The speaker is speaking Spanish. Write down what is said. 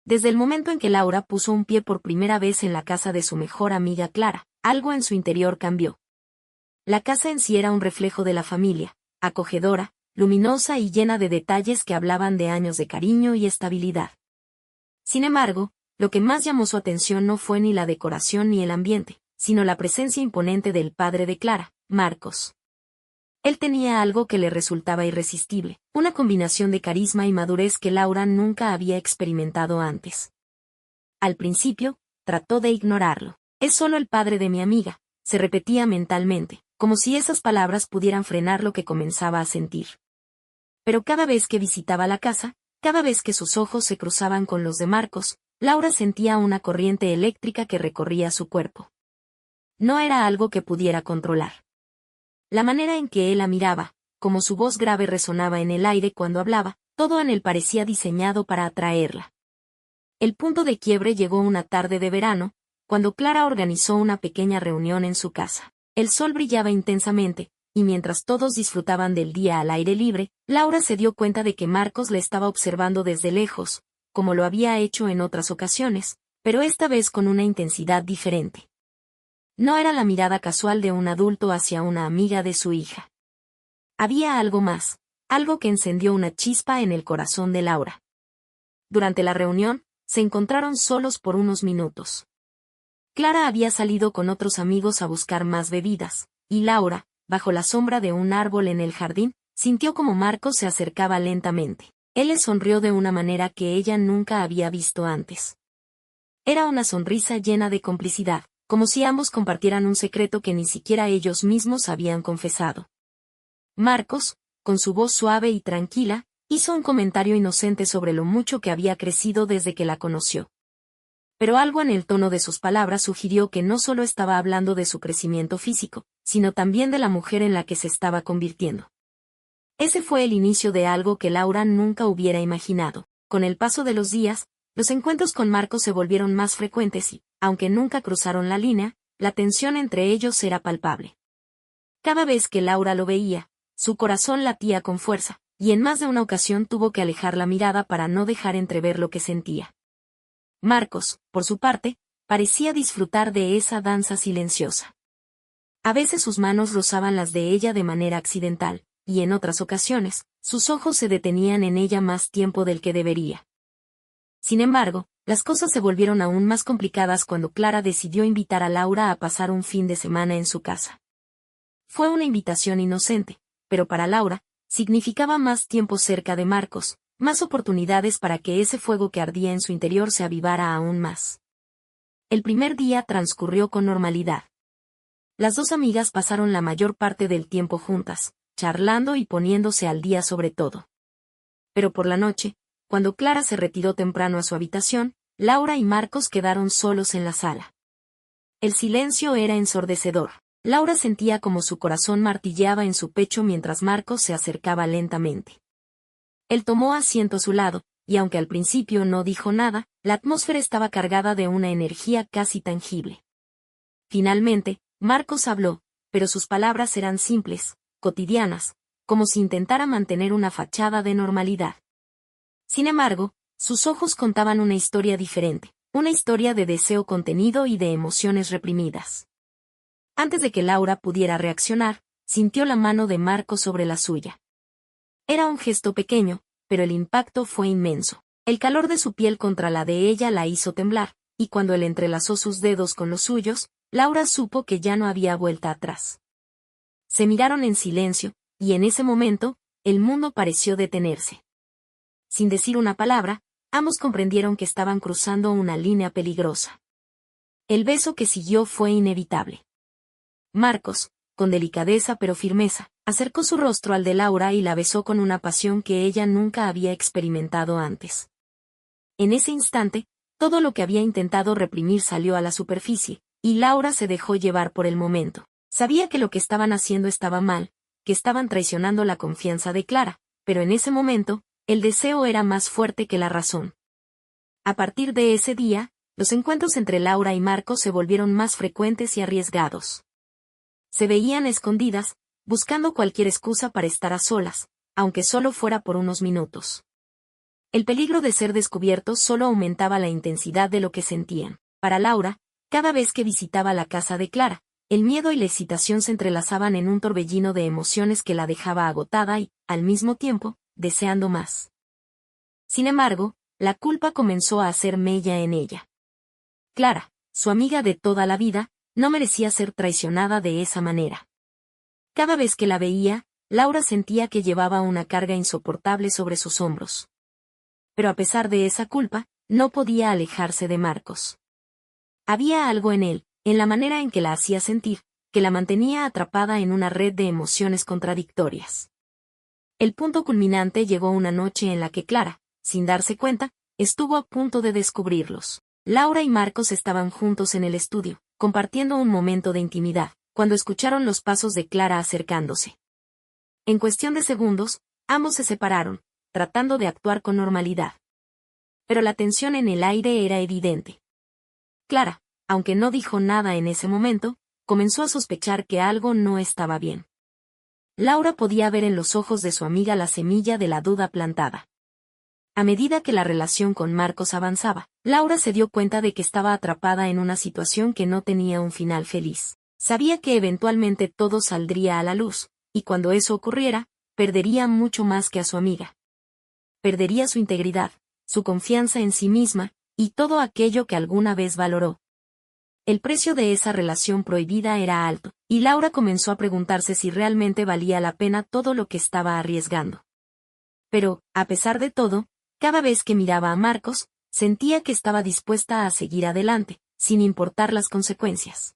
Desde el momento en que Laura puso un pie por primera vez en la casa de su mejor amiga Clara, algo en su interior cambió. La casa en sí era un reflejo de la familia, acogedora, luminosa y llena de detalles que hablaban de años de cariño y estabilidad. Sin embargo, lo que más llamó su atención no fue ni la decoración ni el ambiente, sino la presencia imponente del padre de Clara, Marcos. Él tenía algo que le resultaba irresistible, una combinación de carisma y madurez que Laura nunca había experimentado antes. Al principio, trató de ignorarlo. Es solo el padre de mi amiga, se repetía mentalmente, como si esas palabras pudieran frenar lo que comenzaba a sentir. Pero cada vez que visitaba la casa, cada vez que sus ojos se cruzaban con los de Marcos, Laura sentía una corriente eléctrica que recorría su cuerpo. No era algo que pudiera controlar. La manera en que él la miraba, como su voz grave resonaba en el aire cuando hablaba, todo en él parecía diseñado para atraerla. El punto de quiebre llegó una tarde de verano, cuando Clara organizó una pequeña reunión en su casa. El sol brillaba intensamente, y mientras todos disfrutaban del día al aire libre, Laura se dio cuenta de que Marcos le estaba observando desde lejos, como lo había hecho en otras ocasiones, pero esta vez con una intensidad diferente. No era la mirada casual de un adulto hacia una amiga de su hija. Había algo más, algo que encendió una chispa en el corazón de Laura. Durante la reunión, se encontraron solos por unos minutos. Clara había salido con otros amigos a buscar más bebidas, y Laura, bajo la sombra de un árbol en el jardín, sintió como Marcos se acercaba lentamente. Él le sonrió de una manera que ella nunca había visto antes. Era una sonrisa llena de complicidad, como si ambos compartieran un secreto que ni siquiera ellos mismos habían confesado. Marcos, con su voz suave y tranquila, hizo un comentario inocente sobre lo mucho que había crecido desde que la conoció. Pero algo en el tono de sus palabras sugirió que no solo estaba hablando de su crecimiento físico, sino también de la mujer en la que se estaba convirtiendo. Ese fue el inicio de algo que Laura nunca hubiera imaginado. Con el paso de los días, los encuentros con Marcos se volvieron más frecuentes y, aunque nunca cruzaron la línea, la tensión entre ellos era palpable. Cada vez que Laura lo veía, su corazón latía con fuerza, y en más de una ocasión tuvo que alejar la mirada para no dejar entrever lo que sentía. Marcos, por su parte, parecía disfrutar de esa danza silenciosa. A veces sus manos rozaban las de ella de manera accidental, y en otras ocasiones, sus ojos se detenían en ella más tiempo del que debería. Sin embargo, las cosas se volvieron aún más complicadas cuando Clara decidió invitar a Laura a pasar un fin de semana en su casa. Fue una invitación inocente, pero para Laura, significaba más tiempo cerca de Marcos, más oportunidades para que ese fuego que ardía en su interior se avivara aún más. El primer día transcurrió con normalidad. Las dos amigas pasaron la mayor parte del tiempo juntas, charlando y poniéndose al día sobre todo. Pero por la noche, cuando Clara se retiró temprano a su habitación, Laura y Marcos quedaron solos en la sala. El silencio era ensordecedor. Laura sentía como su corazón martilleaba en su pecho mientras Marcos se acercaba lentamente. Él tomó asiento a su lado, y aunque al principio no dijo nada, la atmósfera estaba cargada de una energía casi tangible. Finalmente, Marcos habló, pero sus palabras eran simples, cotidianas, como si intentara mantener una fachada de normalidad. Sin embargo, sus ojos contaban una historia diferente, una historia de deseo contenido y de emociones reprimidas. Antes de que Laura pudiera reaccionar, sintió la mano de Marcos sobre la suya. Era un gesto pequeño, pero el impacto fue inmenso. El calor de su piel contra la de ella la hizo temblar, y cuando él entrelazó sus dedos con los suyos, Laura supo que ya no había vuelta atrás. Se miraron en silencio, y en ese momento, el mundo pareció detenerse. Sin decir una palabra, ambos comprendieron que estaban cruzando una línea peligrosa. El beso que siguió fue inevitable. Marcos, con delicadeza pero firmeza, acercó su rostro al de Laura y la besó con una pasión que ella nunca había experimentado antes. En ese instante, todo lo que había intentado reprimir salió a la superficie, y Laura se dejó llevar por el momento. Sabía que lo que estaban haciendo estaba mal, que estaban traicionando la confianza de Clara, pero en ese momento, el deseo era más fuerte que la razón. A partir de ese día, los encuentros entre Laura y Marcos se volvieron más frecuentes y arriesgados. Se veían escondidas, buscando cualquier excusa para estar a solas, aunque solo fuera por unos minutos. El peligro de ser descubiertos solo aumentaba la intensidad de lo que sentían. Para Laura, cada vez que visitaba la casa de Clara, el miedo y la excitación se entrelazaban en un torbellino de emociones que la dejaba agotada y, al mismo tiempo, deseando más. Sin embargo, la culpa comenzó a hacer mella en ella. Clara, su amiga de toda la vida, no merecía ser traicionada de esa manera. Cada vez que la veía, Laura sentía que llevaba una carga insoportable sobre sus hombros. Pero a pesar de esa culpa, no podía alejarse de Marcos. Había algo en él, en la manera en que la hacía sentir, que la mantenía atrapada en una red de emociones contradictorias. El punto culminante llegó una noche en la que Clara, sin darse cuenta, estuvo a punto de descubrirlos. Laura y Marcos estaban juntos en el estudio, compartiendo un momento de intimidad, cuando escucharon los pasos de Clara acercándose. En cuestión de segundos, ambos se separaron, tratando de actuar con normalidad. Pero la tensión en el aire era evidente. Clara, aunque no dijo nada en ese momento, comenzó a sospechar que algo no estaba bien. Laura podía ver en los ojos de su amiga la semilla de la duda plantada. A medida que la relación con Marcos avanzaba, Laura se dio cuenta de que estaba atrapada en una situación que no tenía un final feliz. Sabía que eventualmente todo saldría a la luz, y cuando eso ocurriera, perdería mucho más que a su amiga. Perdería su integridad, su confianza en sí misma, y todo aquello que alguna vez valoró. El precio de esa relación prohibida era alto, y Laura comenzó a preguntarse si realmente valía la pena todo lo que estaba arriesgando. Pero, a pesar de todo, cada vez que miraba a Marcos, sentía que estaba dispuesta a seguir adelante, sin importar las consecuencias.